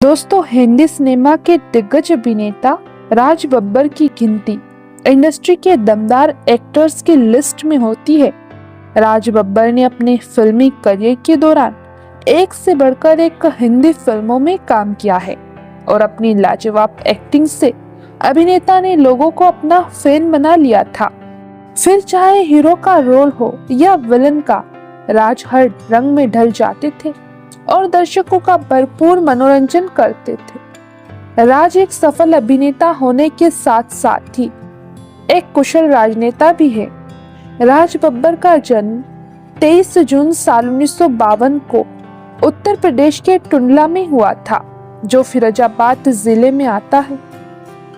दोस्तों, हिंदी सिनेमा के दिग्गज अभिनेता राज बब्बर की गिनती इंडस्ट्री के दमदार एक्टर्स की लिस्ट में होती है। राज बब्बर ने अपने फिल्मी करियर के दौरान एक से बढ़कर एक हिंदी फिल्मों में काम किया है और अपनी लाजवाब एक्टिंग से अभिनेता ने लोगों को अपना फैन बना लिया था। फिर चाहे हीरो का रोल हो या विलन का, राज हर रंग में ढल जाते थे और दर्शकों का भरपूर मनोरंजन करते थे। राज एक सफल अभिनेता होने के साथ साथ ही एक कुशल राजनेता भी है। राज बब्बर का जन्म 23 जून साल 1952 को उत्तर प्रदेश के टुंडला में हुआ था, जो फिरोजाबाद जिले में आता है।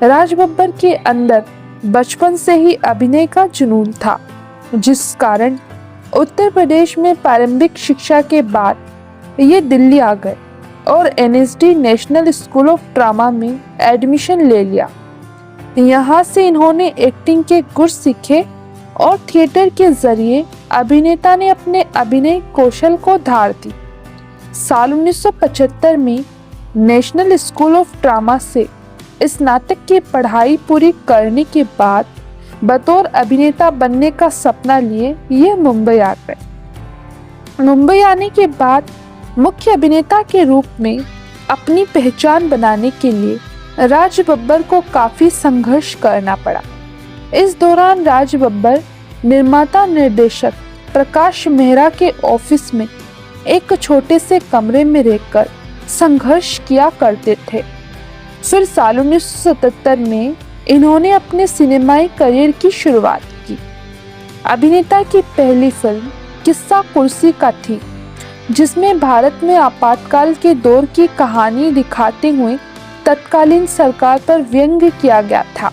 राज बब्बर के अंदर बचपन से ही अभिनय का जुनून था, जिस कारण उत्तर प्रदेश में प्रारंभिक शिक्षा के बाद ये दिल्ली आ गए और NSD national school of drama में एडमिशन ले लिया। यहाँ से इन्होंने एक्टिंग के गुर सीखे और थिएटर के जरिए अभिनेता ने अपने अभिनय कौशल को धार दी। साल 1975 में नेशनल स्कूल ऑफ ड्रामा से स्नातक की पढ़ाई पूरी करने के बाद बतौर अभिनेता बनने का सपना लिए ये मुंबई आ गए। मुंबई आने के बाद मुख्य अभिनेता के रूप में अपनी पहचान बनाने के लिए राज बब्बर को काफी संघर्ष करना पड़ा। इस दौरान राज बब्बर निर्माता निर्देशक प्रकाश मेहरा के ऑफिस में एक छोटे से कमरे में रहकर संघर्ष किया करते थे। फिर साल 1977 में इन्होंने अपने सिनेमाई करियर की शुरुआत की। अभिनेता की पहली फिल्म किस्सा कुर्सी का थी, जिसमें भारत में आपातकाल के दौर की कहानी दिखाते हुए तत्कालीन सरकार पर व्यंग्य किया गया था।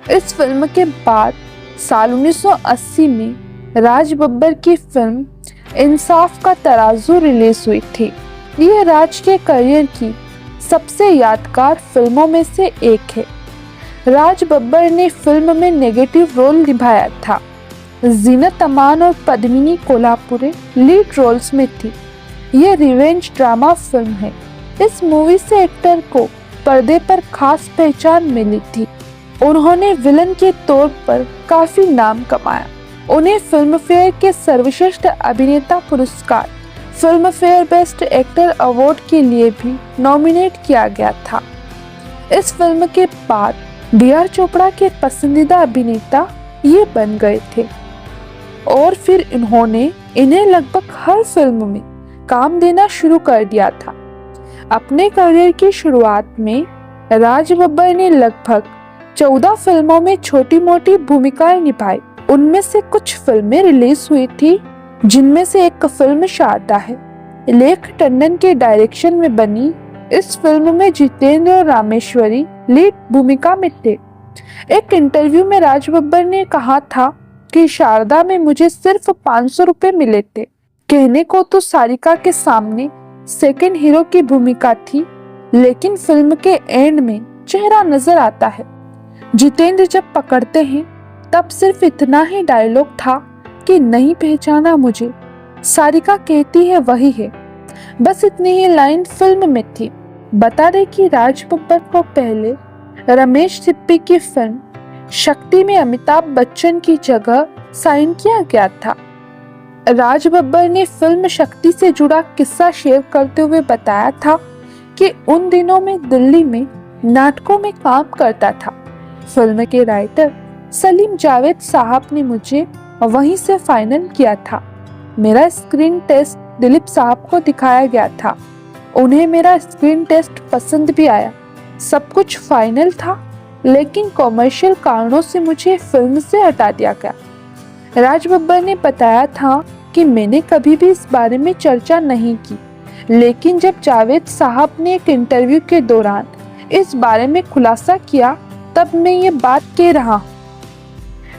इस फिल्म के बाद साल 1980 में राज बब्बर की फिल्म इंसाफ का तराजू रिलीज हुई थी। यह राज के करियर की सबसे यादगार फिल्मों में से एक है। राज बब्बर ने फिल्म में नेगेटिव रोल निभाया था। जीनत अमान और पद्मिनी कोल्हापुरे लीड रोल्स में थी। यह रिवेंज ड्रामा फिल्म है। इस मूवी से एक्टर को पर्दे पर खास पहचान मिली थी। उन्होंने विलन के तौर पर काफी नाम कमाया। उन्हें फिल्म फेयर के सर्वश्रेष्ठ अभिनेता पुरस्कार, film fair best actor award के लिए भी नॉमिनेट किया गया था। इस फिल्म के बाद D.R. चोपड़ा के पसंदीदा अभिनेता ये बन गए थे और फिर इन्होंने इन्हें लगभग हर फिल्म में काम देना शुरू कर दिया था। अपने करियर की शुरुआत में राज बब्बर ने लगभग 14 फिल्मों में छोटी मोटी भूमिकाएं निभाई। उनमें से कुछ फिल्में रिलीज हुई थी, जिनमें से एक फिल्म शारदा है। लेख टंडन के डायरेक्शन में बनी इस फिल्म में जितेंद्र और रामेश्वरी लीड भूमिका में थे। एक इंटरव्यू में राज बब्बर ने कहा था कि शारदा में मुझे सिर्फ 500 रुपए मिले थे। कहने को तो सारिका के सामने सेकंड हीरो की भूमिका थी, लेकिन फिल्म के एंड में चेहरा नजर आता है। जितेंद्र जब पकड़ते हैं तब सिर्फ इतना ही डायलॉग था कि नहीं पहचाना मुझे। सारिका कहती है वही है। बस इतनी ही लाइन फिल्म में थी। बता दें कि राज बब्बर को पहले रमेश सिप्पी की फिल्म शक्ति में अमिताभ बच्चन की जगह साइन किया गया था। राज बब्बर ने फिल्म शक्ति से जुड़ा किस्सा शेयर करते हुए बताया था कि उन दिनों में दिल्ली में नाटकों में काम करता था। फिल्म के राइटर सलीम जावेद साहब ने मुझे वहीं से फाइनल किया था। मेरा स्क्रीन टेस्ट दिलीप साहब को दिखाया गया था। उन्हें मेरा स्क्रीन टेस्ट पसंद भी आया। सब कुछ फाइनल था, लेकिन कॉमर्शियल कारणों से मुझे फिल्म से हटा दिया गया। राज बब्बर ने बताया था कि मैंने कभी भी इस बारे में चर्चा नहीं की, लेकिन जब जावेद साहब ने एक इंटरव्यू के दौरान इस बारे में खुलासा किया, तब मैं ये बात कह रहा हूँ।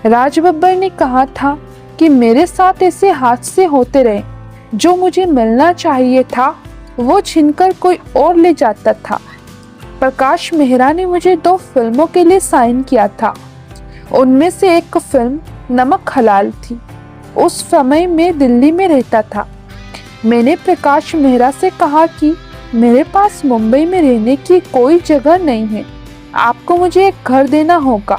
राज बब्बर ने कहा था कि मेरे साथ ऐसे हादसे होते रहे। जो मुझे मिलना चाहिए था वो छीनकर कोई और ले जाता था। प्रकाश मेहरा ने मुझे 2 फिल्मों के लिए साइन किया था। उनमें से एक फिल्म नमक हलाल थी। उस समय मैं दिल्ली में रहता था। मैंने प्रकाश मेहरा से कहा कि मेरे पास मुंबई में रहने की कोई जगह नहीं है, आपको मुझे एक घर देना होगा।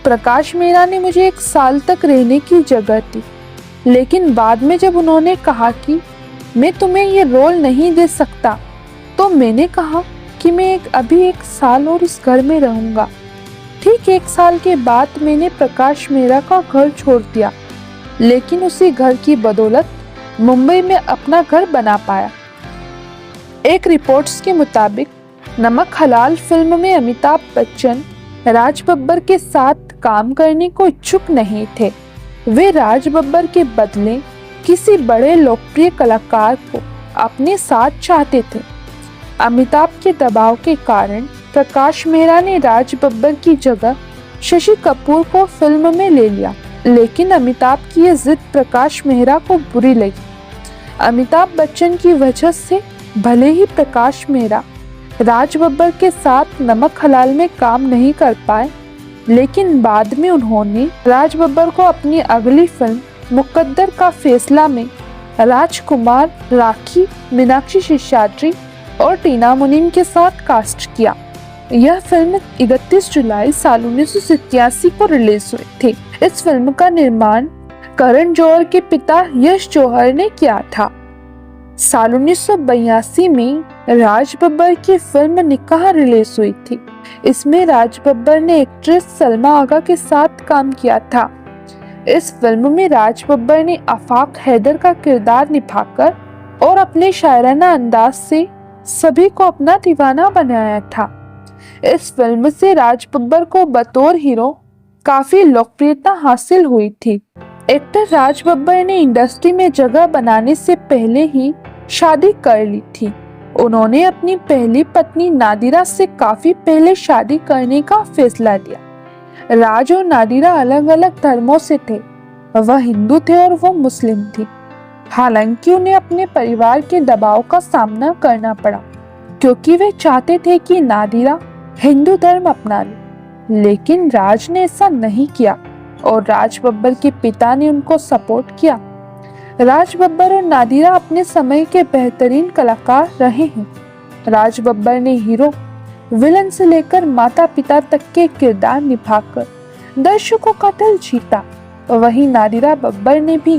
प्रकाश मेहरा ने मुझे 1 साल तक रहने की जगह दी, लेकिन बाद में जब उन्होंने कहा कि मैं तुम्हें ये रोल नहीं दे सकता, तो मैंने कहा कि मैं अभी 1 साल और इस घर में रहूंगा। ठीक 1 साल के बाद मैंने प्रकाश मेहरा का घर छोड़ दिया, लेकिन उसी घर की बदौलत मुंबई में अपना घर बना पाया। एक रिपोर्ट्स के मुताबिक नमक हलाल फिल्म में अमिताभ बच्चन राज बब्बर के साथ काम करने को इच्छुक नहीं थे। वे राज बब्बर के बदले किसी बड़े लोकप्रिय कलाकार को अपने साथ चाहते थे। अमिताभ के दबाव के कारण प्रकाश मेहरा ने राज बब्बर की जगह शशि कपूर को फिल्म में ले लिया, लेकिन अमिताभ की ये जिद प्रकाश मेहरा को बुरी लगी। अमिताभ बच्चन की वजह से भले ही प्रकाश मेहरा राज बब्बर के साथ नमक हलाल में काम नहीं कर पाए, लेकिन बाद में उन्होंने राज बब्बर को अपनी अगली फिल्म मुकद्दर का फैसला में राजकुमार, राखी, मीनाक्षी शेषाद्री और टीना मुनीम के साथ कास्ट किया। यह फिल्म 31 जुलाई साल 1987 को रिलीज हुई थी। इस फिल्म का निर्माण करण जौहर के पिता यश जौहर ने किया था। साल 1982 में राज बब्बर की फिल्म निकाह रिलीज हुई थी। इसमें राज बब्बर ने एक्ट्रेस सलमा आगा के साथ काम किया था। इस फिल्म में राज बब्बर ने आफाक हैदर का किरदार निभाकर और अपने शायराना अंदाज से सभी को अपना दीवाना बनाया था। इस फिल्म से राज बब्बर को बतौर हीरो काफी लोकप्रियता हासिल हुई थी। एक्टर राज बब्बर ने इंडस्ट्री में जगह बनाने से पहले ही शादी कर ली थी। उन्होंने अपनी पहली पत्नी नादिरा से काफी पहले शादी करने का फैसला लिया। राज और नादिरा अलग अलग धर्मों से थे, वह हिंदू थे और वो मुस्लिम थी। हालांकि उन्हें अपने परिवार के दबाव का सामना करना पड़ा, क्योंकि वे चाहते थे कि नादिरा हिंदू धर्म अपना ले, लेकिन राज ने ऐसा नहीं किया और राज बब्बर के पिता ने उनको सपोर्ट किया। राज बब्बर और नादिरा अपने समय के बेहतरीन कलाकार रहे हैं। राज बब्बर ने हीरो, विलन से लेकर माता पिता तक के किरदार निभाकर दर्शकों का दिल जीता। वहीं नादिरा बब्बर ने भी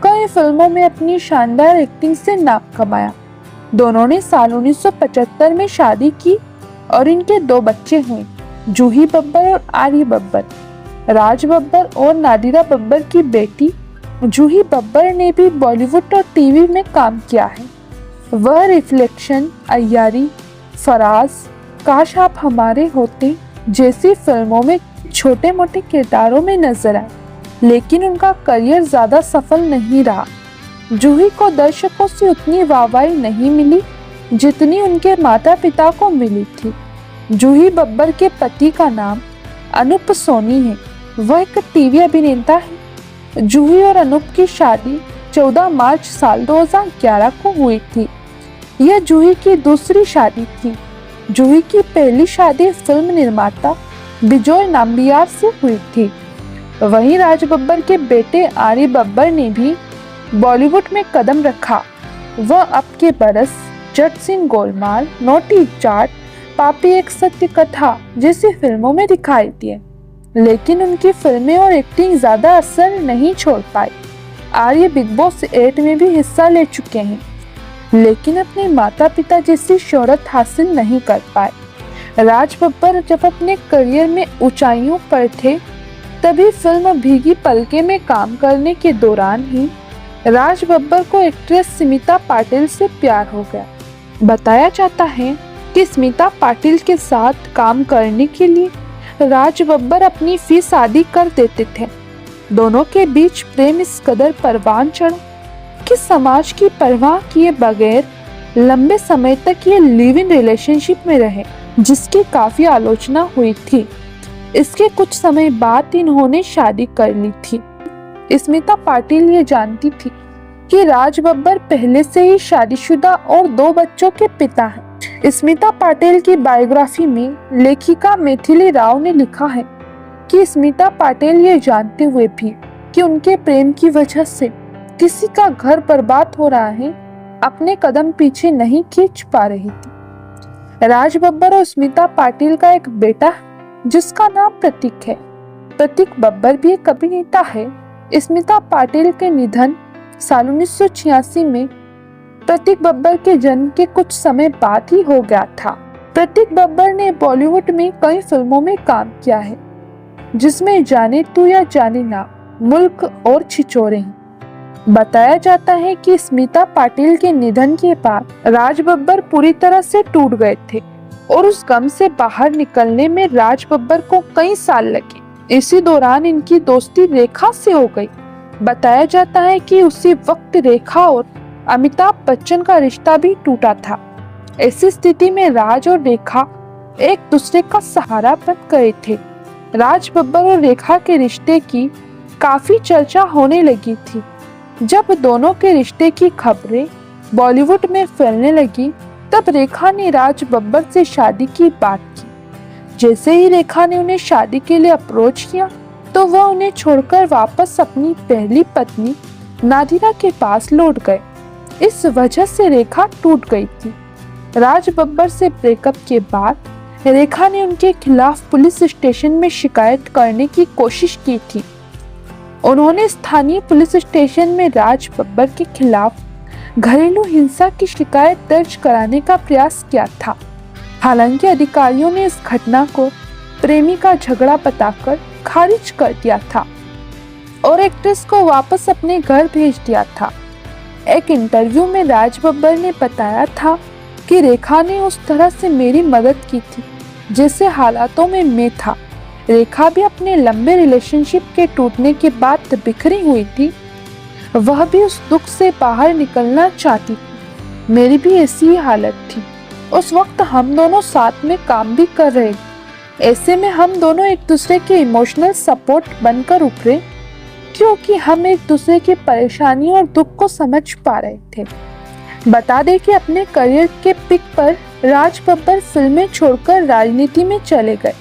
कई फिल्मों में अपनी शानदार एक्टिंग से नाम कमाया। दोनों ने साल 1975 में शादी की और इनके 2 बच्चे हुए, जूही बब्बर और आर्य बब्बर। राज बब्बर और नादिरा बब्बर की बेटी जूही बब्बर ने भी बॉलीवुड और टीवी में काम किया है। वह रिफ्लेक्शन, अय्यारी, फराज, काश आप हमारे होते जैसी फिल्मों में छोटे मोटे किरदारों में नजर आए, लेकिन उनका करियर ज्यादा सफल नहीं रहा। जूही को दर्शकों से उतनी वाहवाही नहीं मिली जितनी उनके माता पिता को मिली थी। जूही बब्बर के पति का नाम अनूप सोनी है, वह एक टीवी अभिनेता है। जूही और अनूप की शादी 14 मार्च साल 2011 को हुई थी। यह जूही की दूसरी शादी थी। जूही की पहली शादी फिल्म निर्माता बिजोय नाम्बियार से हुई थी। वहीं राज बब्बर के बेटे आर्य बब्बर ने भी बॉलीवुड में कदम रखा। वह अब के बरस, जट सिंह गोलमाल, नोटी जाट, पापी एक सत्य कथा जैसी फिल्मों में दिखाई दिए, लेकिन उनकी फिल्में और एक्टिंग ज्यादा असर नहीं छोड़ पाई। आर्य बिग बॉस 8 में भी हिस्सा ले चुके हैं, लेकिन अपने माता पिता जैसी शोहरत हासिल नहीं कर पाए। राज बब्बर जब अपने करियर में ऊंचाइयों पर थे, तभी फिल्म भीगी पलके में काम करने के दौरान ही राज बब्बर को एक्ट्रेस स्मिता पाटिल से प्यार हो गया। बताया जाता है कि स्मिता पाटिल के साथ काम करने के लिए राज बब्बर अपनी फीस आदि कर देते थे। दोनों के बीच प्रेम इस कदर परवान चढ़ा कि समाज की परवाह किए बगैर लंबे समय तक ये लिव इन रिलेशनशिप में रहे, जिसकी काफी आलोचना हुई थी। इसके कुछ समय बाद इन्होंने शादी कर ली थी। स्मिता पाटिल ये जानती थी कि राज बब्बर पहले से ही शादीशुदा और 2 बच्चों के पिता हैं। स्मिता पाटिल की बायोग्राफी में लेखिका मैथिली राव ने लिखा है कि स्मिता पाटिल ये जानते हुए भी कि उनके प्रेम की वजह से किसी का घर बर्बाद हो रहा है, अपने कदम पीछे नहीं खींच पा रही थी। राज बब्बर और स्मिता पाटिल का एक बेटा जिसका नाम प्रतीक है। प्रतीक बब्बर भी एक अभिनेता है। स्मिता पाटिल के निधन साल 1986 में प्रतीक बब्बर के जन्म के कुछ समय बाद ही हो गया था। प्रतीक बब्बर ने बॉलीवुड में कई फिल्मों में काम किया है, जिसमें जाने तू या जाने ना, मुल्क और छिछोरे हैं। बताया जाता है कि स्मिता पाटिल के निधन के बाद राज बब्बर पूरी तरह से टूट गए थे और उस गम से बाहर निकलने में राज बब्बर को कई साल लगे। इसी दौरान इनकी दोस्ती रेखा से हो गई। बताया जाता है कि उसी वक्त रेखा और अमिताभ बच्चन का रिश्ता भी टूटा था। ऐसी स्थिति में राज और रेखा एक दूसरे का सहारा बन गए थे। राज बब्बर और रेखा के रिश्ते की काफी चर्चा होने लगी थी। जब दोनों के रिश्ते की खबरें बॉलीवुड में फैलने लगी, तब रेखा ने राज बब्बर से शादी की बात की। जैसे ही रेखा ने उन्हें शादी के लिए अप्रोच किया, तो वह उन्हें छोड़कर वापस अपनी पहली पत्नी नादिरा के पास लौट गए। इस वजह से रेखा टूट गई थी। राज बब्बर से ब्रेकअप के बाद रेखा ने उनके खिलाफ पुलिस स्टेशन में शिकायत करने की कोशिश की थी। उन्होंने स्थानीय पुलिस स्टेशन में राज बब्बर के खिलाफ घरेलू हिंसा की शिकायत दर्ज कराने का प्रयास किया था। हालांकि अधिकारियों ने इस घटना को प्रेमी का झगड़ा बताकर खारिज कर दिया था और एक्ट्रेस को वापस अपने घर भेज दिया था। एक इंटरव्यू में राज बब्बर ने बताया था कि रेखा ने उस तरह से मेरी मदद की थी जैसे हालातों में मैं था। रेखा भी अपने लंबे रिलेशनशिप के टूटने के बाद बिखरी हुई थी। वह भी उस दुख से बाहर निकलना चाहती थी। मेरी भी ऐसी ही हालत थी। उस वक्त हम दोनों साथ में काम भी कर रहे थे। ऐसे में हम दोनों एक दूसरे के इमोशनल सपोर्ट बनकर उभरे, क्योंकि हम एक दूसरे की परेशानी और दुख को समझ पा रहे थे। बता दें कि अपने करियर के पिक पर राज बब्बर फिल्में छोड़कर राजनीति में चले गए।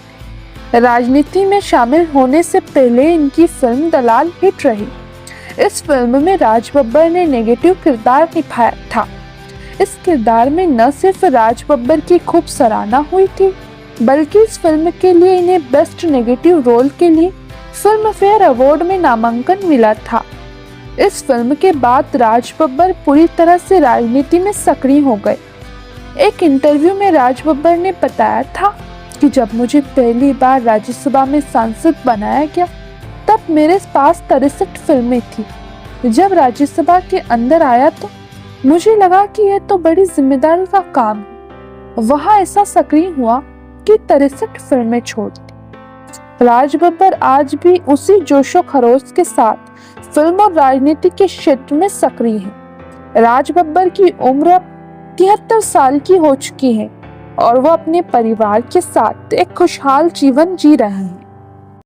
राजनीति में शामिल होने से पहले इनकी फिल्म दलाल हिट रही। इस फिल्म में राज बब्बर ने नेगेटिव किरदार निभाया था। इस किरदार में न सिर्फ राज बब्बर की खूब सराहना हुई थी, बल्कि इस फिल्म के लिए इन्हें बेस्ट नेगेटिव रोल के लिए फिल्म फेयर अवार्ड में नामांकन मिला था। इस फिल्म के बाद राज बब्बर पूरी तरह से राजनीति में सक्रिय हो गए। एक इंटरव्यू में राज बब्बर ने बताया था कि जब मुझे पहली बार राज्यसभा में सांसद बनाया गया, तब मेरे पास 63 फिल्में थी। जब राज्यसभा के अंदर आया तो मुझे लगा कि यह तो बड़ी जिम्मेदारी का काम है। वहाँ ऐसा सक्रिय हुआ कि 63 फिल्में छोड़ दी। राज बब्बर आज भी उसी जोशो खरोश के साथ फिल्म और राजनीति के क्षेत्र में सक्रिय हैं। राज बब्बर की उम्र 73 साल की हो चुकी है और वह अपने परिवार के साथ एक खुशहाल जीवन जी रहे हैं।